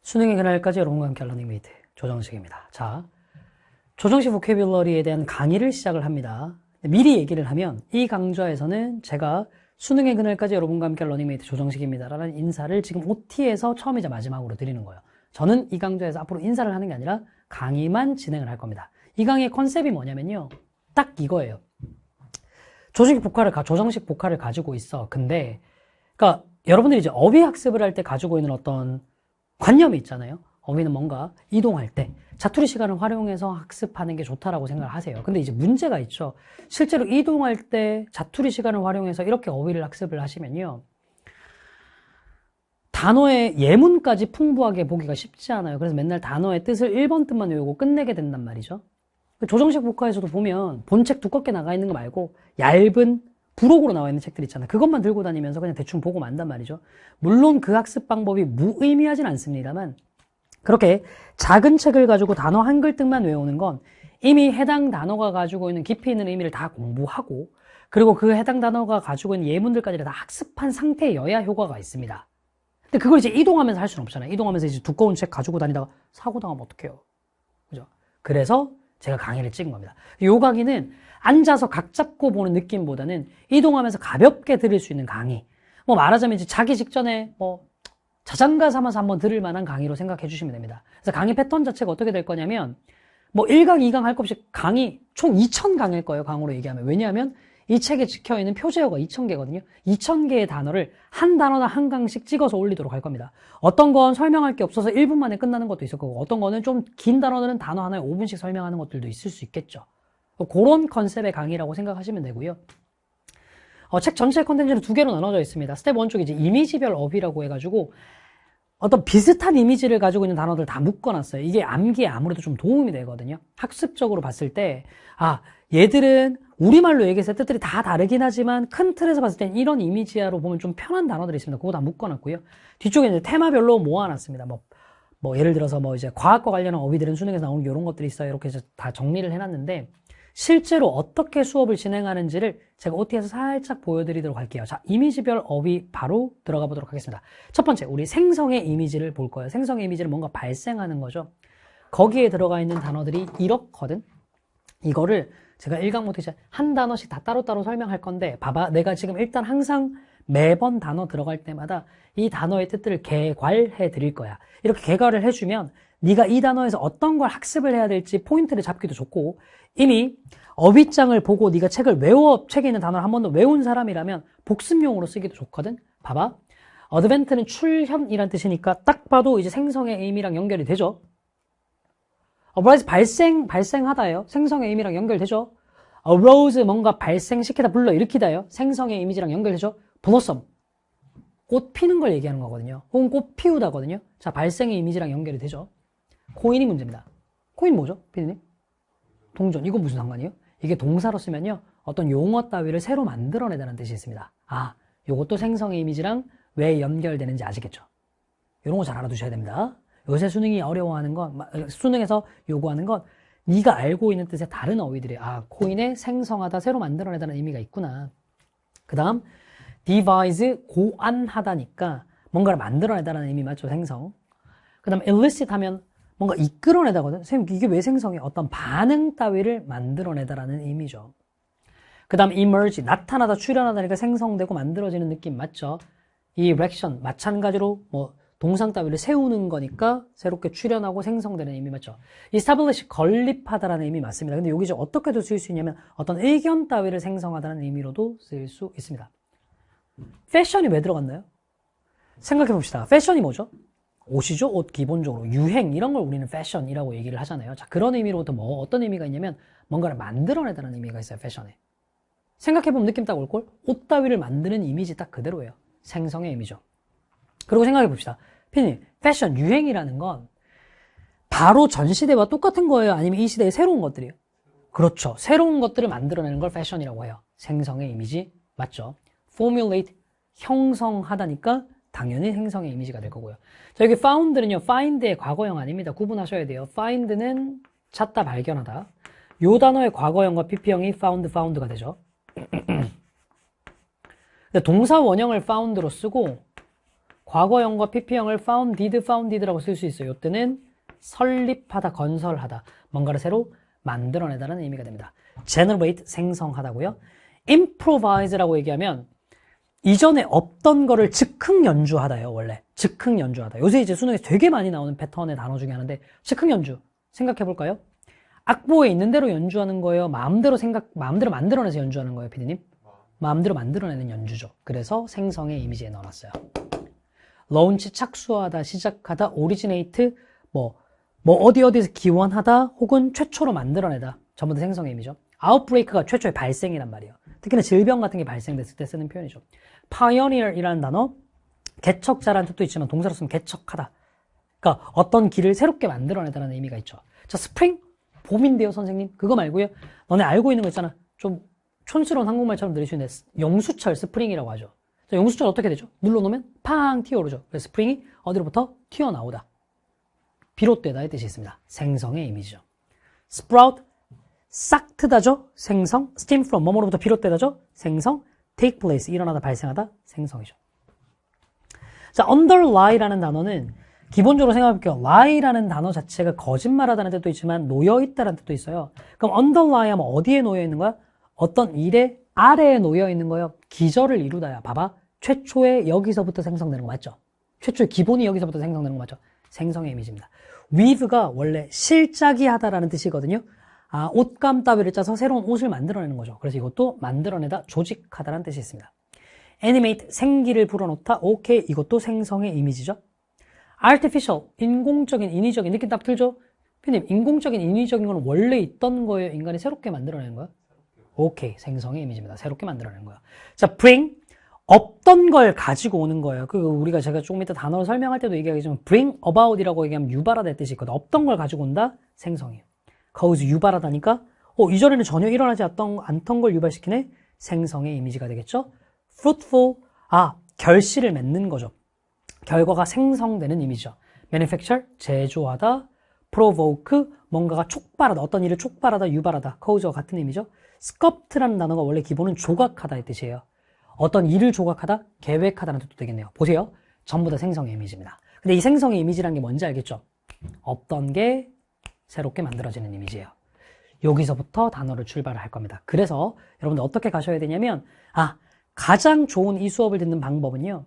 수능의 그날까지 여러분과 함께 러닝 메이트 조정식입니다. 자, 조정식 보캐뷸러리에 대한 강의를 시작을 합니다. 미리 얘기를 하면 이 강좌에서는 제가 수능의 그날까지 여러분과 함께 러닝 메이트 조정식입니다 라는 인사를 지금 OT에서 처음이자 마지막으로 드리는 거예요. 저는 이 강좌에서 앞으로 인사를 하는 게 아니라 강의만 진행을 할 겁니다. 이 강의의 컨셉이 뭐냐면요, 딱 이거예요. 조정식 복화를 가지고 있어. 근데 그러니까 여러분들이 이제 어휘 학습을 할 때 가지고 있는 어떤 관념이 있잖아요. 어휘는 뭔가 이동할 때 자투리 시간을 활용해서 학습하는 게 좋다라고 생각을 하세요. 근데 이제 문제가 있죠. 실제로 이동할 때 자투리 시간을 활용해서 이렇게 어휘를 학습을 하시면요, 단어의 예문까지 풍부하게 보기가 쉽지 않아요. 그래서 맨날 단어의 뜻을 1번 뜻만 외우고 끝내게 된단 말이죠. 조정식 복화에서도 보면 본책 두껍게 나가 있는 거 말고 얇은 부록으로 나와 있는 책들 있잖아요. 그것만 들고 다니면서 그냥 대충 보고 만단 말이죠. 물론 그 학습 방법이 무의미하진 않습니다만, 그렇게 작은 책을 가지고 단어 한 글득만 외우는 건 이미 해당 단어가 가지고 있는 깊이 있는 의미를 다 공부하고, 그리고 그 해당 단어가 가지고 있는 예문들까지 다 학습한 상태여야 효과가 있습니다. 근데 그걸 이제 이동하면서 할 수는 없잖아요. 이동하면서 이제 두꺼운 책 가지고 다니다가 사고 당하면 어떡해요. 그죠? 그래서 제가 강의를 찍은 겁니다. 이 강의는 앉아서 각 잡고 보는 느낌보다는 이동하면서 가볍게 들을 수 있는 강의. 뭐 말하자면 이제 자기 직전에 뭐 자장가 삼아서 한번 들을 만한 강의로 생각해 주시면 됩니다. 그래서 강의 패턴 자체가 어떻게 될 거냐면, 뭐 1강, 2강 할 것 없이 강의 총 2000강일 거예요, 강으로 얘기하면. 왜냐하면 이 책에 찍혀 있는 표제어가 2000개거든요. 2000개의 단어를 한 단어당 한 강씩 찍어서 올리도록 할 겁니다. 어떤 건 설명할 게 없어서 1분 만에 끝나는 것도 있을 거고, 어떤 거는 좀 긴 단어들은 단어 하나에 5분씩 설명하는 것들도 있을 수 있겠죠. 그런 컨셉의 강의라고 생각하시면 되고요. 책 전체 컨텐츠는 두 개로 나눠져 있습니다. 스텝 1 쪽에 이제 이미지별 어휘라고 해가지고 어떤 비슷한 이미지를 가지고 있는 단어들 다 묶어놨어요. 이게 암기에 아무래도 좀 도움이 되거든요. 학습적으로 봤을 때, 얘들은 우리말로 얘기했을 때 뜻들이 다 다르긴 하지만 큰 틀에서 봤을 땐 이런 이미지야로 보면 좀 편한 단어들이 있습니다. 그거 다 묶어놨고요. 뒤쪽에 이제 테마별로 모아놨습니다. 뭐 예를 들어서 뭐 이제 과학과 관련한 어휘들은 수능에서 나오는 이런 것들이 있어요. 이렇게 이제 다 정리를 해놨는데, 실제로 어떻게 수업을 진행하는지를 제가 OT에서 살짝 보여드리도록 할게요. 자, 이미지별 어휘 바로 들어가 보도록 하겠습니다. 첫 번째, 우리 생성의 이미지를 볼 거예요. 생성의 이미지를 뭔가 발생하는 거죠. 거기에 들어가 있는 단어들이 이렇거든. 이거를 제가 1강부터 이제 한 단어씩 다 따로따로 설명할 건데, 봐봐. 내가 지금 일단 항상 매번 단어 들어갈 때마다 이 단어의 뜻들을 개괄해 드릴 거야. 이렇게 개괄을 해주면 네가 이 단어에서 어떤 걸 학습을 해야 될지 포인트를 잡기도 좋고, 이미 어휘장을 보고 네가 책을 책에 있는 단어를 한 번도 외운 사람이라면 복습용으로 쓰기도 좋거든. 봐봐. 어드벤트는 출현이란 뜻이니까 딱 봐도 이제 생성의 의미랑 연결이 되죠. 발생하다예요. 생성의 의미랑 연결되죠. arose, 뭔가 발생시키다, 불러일으키다예요. 생성의 이미지랑 연결되죠. blossom, 꽃 피는 걸 얘기하는 거거든요. 혹은 꽃 피우다거든요. 자, 발생의 이미지랑 연결이 되죠. 코인이 문제입니다. 코인 뭐죠, 피디님? 동전. 이거 무슨 상관이에요? 이게 동사로 쓰면요, 어떤 용어 따위를 새로 만들어내다는 뜻이 있습니다. 요것도 생성의 이미지랑 왜 연결되는지 아시겠죠? 이런 거 잘 알아두셔야 됩니다. 요새 수능이 어려워하는 건, 수능에서 요구하는 건 네가 알고 있는 뜻의 다른 어휘들이에요. 코인에 생성하다, 새로 만들어내다는 의미가 있구나. 그 다음, devise, 고안하다니까 뭔가를 만들어내다라는 의미 맞죠? 생성. 그 다음, elicit 하면 뭔가 이끌어내다거든. 선생님, 이게 왜 생성해? 어떤 반응 따위를 만들어내다라는 의미죠. 그 다음, emerge, 나타나다, 출현하다니까 생성되고 만들어지는 느낌 맞죠? erection, 마찬가지로 뭐 동상 따위를 세우는 거니까 새롭게 출현하고 생성되는 의미 맞죠? establish, 건립하다라는 의미 맞습니다. 근데 여기 어떻게도 쓸 수 있냐면 어떤 의견 따위를 생성하다는 의미로도 쓸 수 있습니다. 패션이 왜 들어갔나요? 생각해 봅시다. 패션이 뭐죠? 옷이죠? 옷 기본적으로. 유행, 이런 걸 우리는 패션이라고 얘기를 하잖아요. 자, 그런 의미로부터 어떤 의미가 있냐면 뭔가를 만들어내다는 의미가 있어요, 패션에. 생각해보면 느낌 딱 올걸? 옷 따위를 만드는 이미지 딱 그대로예요. 생성의 의미죠. 그리고 생각해 봅시다. 피디님, 패션, 유행이라는 건 바로 전 시대와 똑같은 거예요? 아니면 이 시대의 새로운 것들이에요? 그렇죠. 새로운 것들을 만들어내는 걸 패션이라고 해요. 생성의 이미지 맞죠? formulate, 형성하다니까 당연히 생성의 이미지가 될 거고요. 자, 여기 found는요, find의 과거형 아닙니다. 구분하셔야 돼요. find는 찾다, 발견하다. 요 단어의 과거형과 pp형이 found가 되죠. 동사 원형을 found로 쓰고 과거형과 PP형을 founded라고 쓸 수 있어요. 이때는 설립하다, 건설하다, 뭔가를 새로 만들어내다라는 의미가 됩니다. generate, 생성하다고요. improvise라고 얘기하면 이전에 없던 거를 즉흥 연주하다요. 원래 즉흥 연주하다. 요새 이제 수능에서 되게 많이 나오는 패턴의 단어 중에 하나인데 즉흥 연주 생각해 볼까요? 악보에 있는 대로 연주하는 거예요? 마음대로 만들어내서 연주하는 거예요, 피디님? 마음대로 만들어내는 연주죠. 그래서 생성의 이미지에 넣어놨어요. launch, 착수하다, 시작하다, originate, 어디에서 기원하다, 혹은 최초로 만들어내다. 전부 다 생성의 의미죠. outbreak가 최초의 발생이란 말이에요. 특히나 질병 같은 게 발생됐을 때 쓰는 표현이죠. pioneer이라는 단어, 개척자라는 뜻도 있지만 동사로 쓰면 개척하다. 그러니까 어떤 길을 새롭게 만들어내다라는 의미가 있죠. 자, 스프링? 봄인데요, 선생님? 그거 말고요. 너네 알고 있는 거 있잖아. 좀 촌스러운 한국말처럼 들릴 수 있는데 영수철, 스프링이라고 하죠. 자, 영수철 어떻게 되죠? 눌러놓으면 팡 튀어오르죠. 그래서 스프링이 어디로부터 튀어나오다. 비롯되다의 뜻이 있습니다. 생성의 이미지죠. sprout, 싹 트다죠? 생성. stem from, 뭐뭐로부터 비롯되다죠? 생성. take place, 일어나다, 발생하다, 생성이죠. 자, underlie라는 단어는 기본적으로 생각해볼게요. lie라는 단어 자체가 거짓말하다는 뜻도 있지만 놓여있다는 뜻도 있어요. 그럼 underlie 하면 어디에 놓여있는 거야? 어떤 일의 아래에 놓여있는 거예요. 기저를 이루다야. 봐봐. 최초에 여기서부터 생성되는 거 맞죠? 최초의 기본이 여기서부터 생성되는 거 맞죠? 생성의 이미지입니다. weave가 원래 실짝이 하다라는 뜻이거든요. 옷감 따위를 짜서 새로운 옷을 만들어내는 거죠. 그래서 이것도 만들어내다, 조직하다라는 뜻이 있습니다. animate, 생기를 불어넣다. 오케이, 이것도 생성의 이미지죠. artificial, 인공적인, 인위적인, 느낌 딱 들죠? 피디님, 인공적인, 인위적인 건 원래 있던 거예요? 인간이 새롭게 만들어내는 거예요? 오케이, 생성의 이미지입니다. 새롭게 만들어내는 거예요. 자, bring, 없던 걸 가지고 오는 거예요. 제가 조금 이따 단어를 설명할 때도 얘기하겠지만 bring about이라고 얘기하면 유발하다의 뜻이 있거든. 없던 걸 가지고 온다? 생성이에요. 거기서 유발하다니까 이전에는 전혀 일어나지 않던 걸 유발시키네? 생성의 이미지가 되겠죠? fruitful, 결실을 맺는 거죠. 결과가 생성되는 이미지죠. manufacture, 제조하다. provoke, 뭔가가 촉발하다, 어떤 일을 촉발하다, 유발하다. cause와 같은 의미죠. sculpt라는 단어가 원래 기본은 조각하다의 뜻이에요. 어떤 일을 조각하다, 계획하다는 뜻도 되겠네요. 보세요. 전부 다 생성의 이미지입니다. 근데 이 생성의 이미지라는 게 뭔지 알겠죠? 없던 게 새롭게 만들어지는 이미지예요. 여기서부터 단어를 출발을 할 겁니다. 그래서 여러분들 어떻게 가셔야 되냐면 가장 좋은 이 수업을 듣는 방법은요.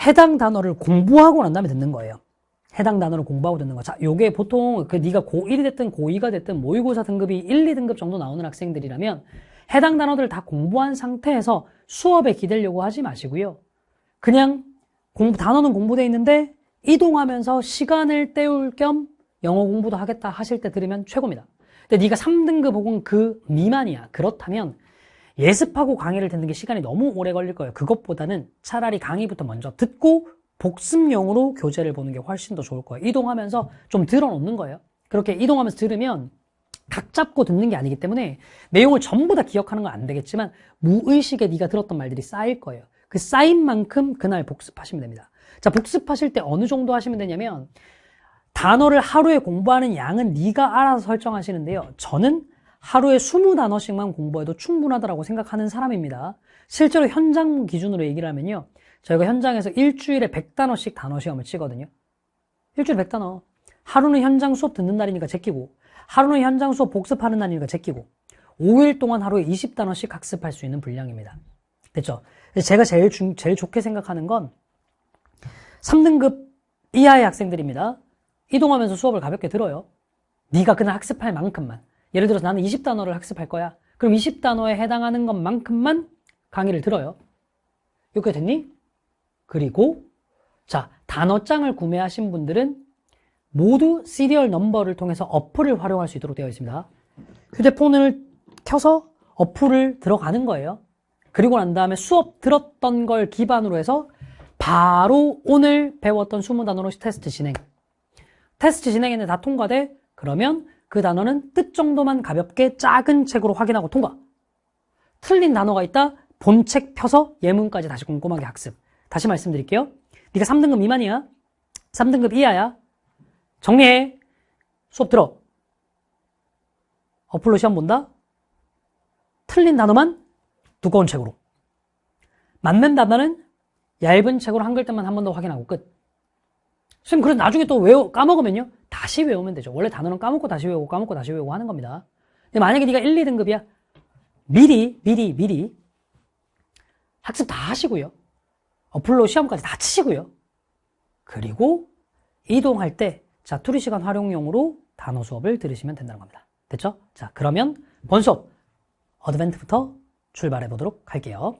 해당 단어를 공부하고 난 다음에 듣는 거예요. 해당 단어를 공부하고 듣는 거. 자, 요게 보통 네가 고1이 됐든 고2가 됐든 모의고사 등급이 1, 2등급 정도 나오는 학생들이라면 해당 단어들을 다 공부한 상태에서 수업에 기대려고 하지 마시고요. 그냥 단어는 공부되어 있는데 이동하면서 시간을 때울 겸 영어 공부도 하겠다 하실 때 들으면 최고입니다. 근데 네가 3등급 혹은 그 미만이야. 그렇다면 예습하고 강의를 듣는 게 시간이 너무 오래 걸릴 거예요. 그것보다는 차라리 강의부터 먼저 듣고 복습용으로 교재를 보는 게 훨씬 더 좋을 거예요. 이동하면서 좀 들어놓는 거예요. 그렇게 이동하면서 들으면 각 잡고 듣는 게 아니기 때문에 내용을 전부 다 기억하는 건 안 되겠지만 무의식에 네가 들었던 말들이 쌓일 거예요. 그 쌓인 만큼 그날 복습하시면 됩니다. 자, 복습하실 때 어느 정도 하시면 되냐면 단어를 하루에 공부하는 양은 네가 알아서 설정하시는데요. 저는 하루에 20단어씩만 공부해도 충분하다고 생각하는 사람입니다. 실제로 현장 기준으로 얘기를 하면요. 저희가 현장에서 일주일에 100단어씩 단어 시험을 치거든요. 일주일에 100단어. 하루는 현장 수업 듣는 날이니까 제끼고 하루는 현장 수업 복습하는 날이니까 제끼고 5일 동안 하루에 20단어씩 학습할 수 있는 분량입니다. 됐죠? 제가 제일 좋게 생각하는 건 3등급 이하의 학생들입니다. 이동하면서 수업을 가볍게 들어요. 네가 그날 학습할 만큼만. 예를 들어서 나는 20단어를 학습할 거야. 그럼 20단어에 해당하는 것만큼만 강의를 들어요. 이렇게 됐니? 그리고 자, 단어장을 구매하신 분들은 모두 시리얼 넘버를 통해서 어플을 활용할 수 있도록 되어 있습니다. 휴대폰을 켜서 어플을 들어가는 거예요. 그리고 난 다음에 수업 들었던 걸 기반으로 해서 바로 오늘 배웠던 20단어로 테스트 진행. 테스트 진행했는데 다 통과돼? 그러면 그 단어는 뜻 정도만 가볍게 작은 책으로 확인하고 통과. 틀린 단어가 있다? 본책 펴서 예문까지 다시 꼼꼼하게 학습. 다시 말씀드릴게요. 네가 3등급 미만이야? 3등급 이하야? 정리해. 수업 들어. 어플로 시험 본다? 틀린 단어만 두꺼운 책으로. 맞는 단어는 얇은 책으로 한 글자만 한 번 더 확인하고 끝. 선생님, 그래서 나중에 또 까먹으면요? 다시 외우면 되죠. 원래 단어는 까먹고 다시 외우고 까먹고 다시 외우고 하는 겁니다. 근데 만약에 네가 1, 2등급이야. 미리 학습 다 하시고요. 어플로 시험까지 다 치시고요. 그리고 이동할 때, 자, 투리 시간 활용용으로 단어 수업을 들으시면 된다는 겁니다. 됐죠? 자, 그러면 본 수업, 어드벤트부터 출발해 보도록 할게요.